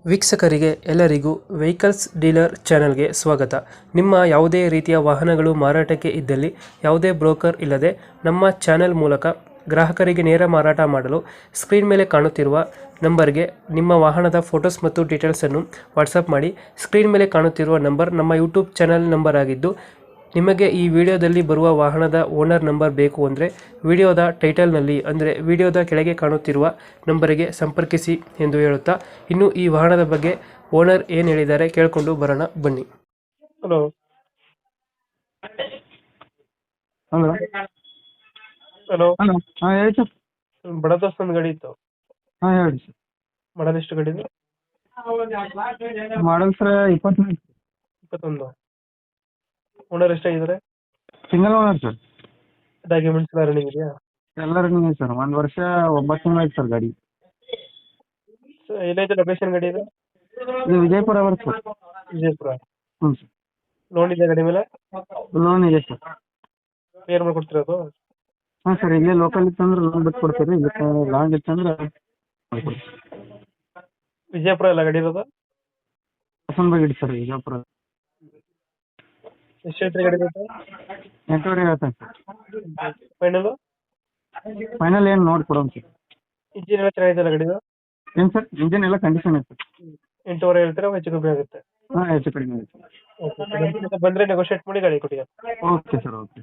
ವೀಕ್ಷಕರಿಗೆ ಎಲ್ಲರಿಗೂ vehicles dealer ಚಾನೆಲ್ಗೆ ಸ್ವಾಗತ. ನಿಮ್ಮ ಯಾವುದೇ ರೀತಿಯ ವಾಹನಗಳು ಮಾರಾಟಕ್ಕೆ ಇದ್ದಲ್ಲಿ ಯಾವುದೇ ಬ್ರೋಕರ್ ಇಲ್ಲದೆ ನಮ್ಮ ಚಾನೆಲ್ ಮೂಲಕ ಗ್ರಾಹಕರಿಗೆ ನೇರ ಮಾರಾಟ ಮಾಡಲು ಸ್ಕ್ರೀನ್ ಮೇಲೆ ಕಾಣುತ್ತಿರುವ ನಂಬರ್ಗೆ ನಿಮ್ಮ ವಾಹನದ ಫೋಟೋಸ್ ಮತ್ತು ಡೀಟೇಲ್ಸನ್ನು ವಾಟ್ಸಪ್ ಮಾಡಿ. ಸ್ಕ್ರೀನ್ ಮೇಲೆ ಕಾಣುತ್ತಿರುವ ನಂಬರ್ ನಮ್ಮ ಯೂಟ್ಯೂಬ್ ಚಾನೆಲ್ ನಂಬರ್ ಆಗಿದ್ದು, ನಿಮಗೆ ಈ ವಿಡಿಯೋದಲ್ಲಿ ಬರುವ ವಾಹನದ ಓನರ್ ನಂಬರ್ ಬೇಕು ಅಂದರೆ ವಿಡಿಯೋದ ಟೈಟಲ್ನಲ್ಲಿ ಅಂದರೆ ವಿಡಿಯೋದ ಕೆಳಗೆ ಕಾಣುತ್ತಿರುವ ನಂಬರಿಗೆ ಸಂಪರ್ಕಿಸಿ ಎಂದು ಹೇಳುತ್ತಾ, ಇನ್ನು ಈ ವಾಹನದ ಬಗ್ಗೆ ಓನರ್ ಏನು ಹೇಳಿದ್ದಾರೆ ಕೇಳಿಕೊಂಡು ಬರೋಣ ಬನ್ನಿ. ಹಲೋ ಹಲೋ ಹಲೋ ಹಲೋ ಹಾಂ ಹೇಳಿ ಸರ್. ಬಡ ದೋಸ್ತ್ ಒಂದು ಗಾಡಿ ಇತ್ತು, ಹಾಂ ಹೇಳಿ ಸರ್. ಮಾಡಲ್ ಎಷ್ಟು ಗಾಡಿ ಇದೆ? Model sir 21. ಓನರ್ ಎಷ್ಟಾಗಿದ್ದಾರೆ? Single owner sir. ಡಾಕ್ಯುಮೆಂಟ್ಸ್ ಎಲ್ಲ ರನ್ನಿಂಗ್ ಇದೆಯಾ? ಎಲ್ಲ ರನ್ನಿಂಗ್ ಐತೆ ಸರ್. 1 ವರ್ಷ 9 ತಿಂಗಳು ಐತೆ ಸರ್ ಗಾಡಿ. ಏನೈತೆ ಲೊಕೇಶನ್ ಗಾಡಿ ಇದೆ? ಇದು ವಿಜಯಪುರ ಬರುತ್ತೆ ಸರ್. ವಿಜಯಪುರ. ಹ್ಞೂ ಸರ್. ಲೋನ್ ಇದೆ ಗಾಡಿ ಮೇಲೆ? ಲೋನ್ ಇದೆ ಸರ್. ಕ್ಲಿಯರ್ ಮಾಡ್ಕೊಡ್ತಿರೋದು? ಹಾಂ ಸರ್, ಇಲ್ಲೇ ಲೋಕಲ್ ಇತ್ತಂದ್ರೆ ಲೋನ್ ಬಿಟ್ಟು ಕೊಡ್ತೀವಿ, ಇದಕ್ಕೆ ಲಾಂಗ್ ಇತ್ತಂದ್ರೆ ಮಾಡ್ಕೊಡ್ತೀವಿ. ವಿಜಯಪುರ ಎಲ್ಲ ಗಾಡಿ ಇರೋದು? ಬಸವನ ಬಾಗಿಡಿ ಸರ್, ವಿಜಯಪುರ. ಎಷ್ಟು ಹೇಳ್ತೀರಿ ಗಾಡಿ ಬೇಕು? 8.5 ಹೇಳ್ತೇನೆ ಸರ್. ಫೈನಲ್ ಫೈನಲ್ ಏನು ನೋಡಿ ಕೊಡೋಣ ಸರ್. ಇಂಜಿನ್ ಎಲ್ಲ ಚೆನ್ನಾಗಿದೆಯಲ್ಲ ಗಾಡಿದು? ಏನು ಸರ್, ಇಂಜಿನ್ ಎಲ್ಲ ಕಂಡೀಷನ್ ಐತೆ ಸರ್. 8.5 ಹೇಳ್ತೀರಾ? ಹೆಚ್ಚು ಕಮ್ಮಿ ಆಗುತ್ತೆ. ಹಾಂ, ಹೆಚ್ಚು ಕಡಿಮೆ ಐತೆ. ಬಂದರೆ ನೆಗೋಷಿಯೇಟ್ ಮಾಡಿ ಗಾಡಿ ಕೊಡಿ. Okay sir, okay.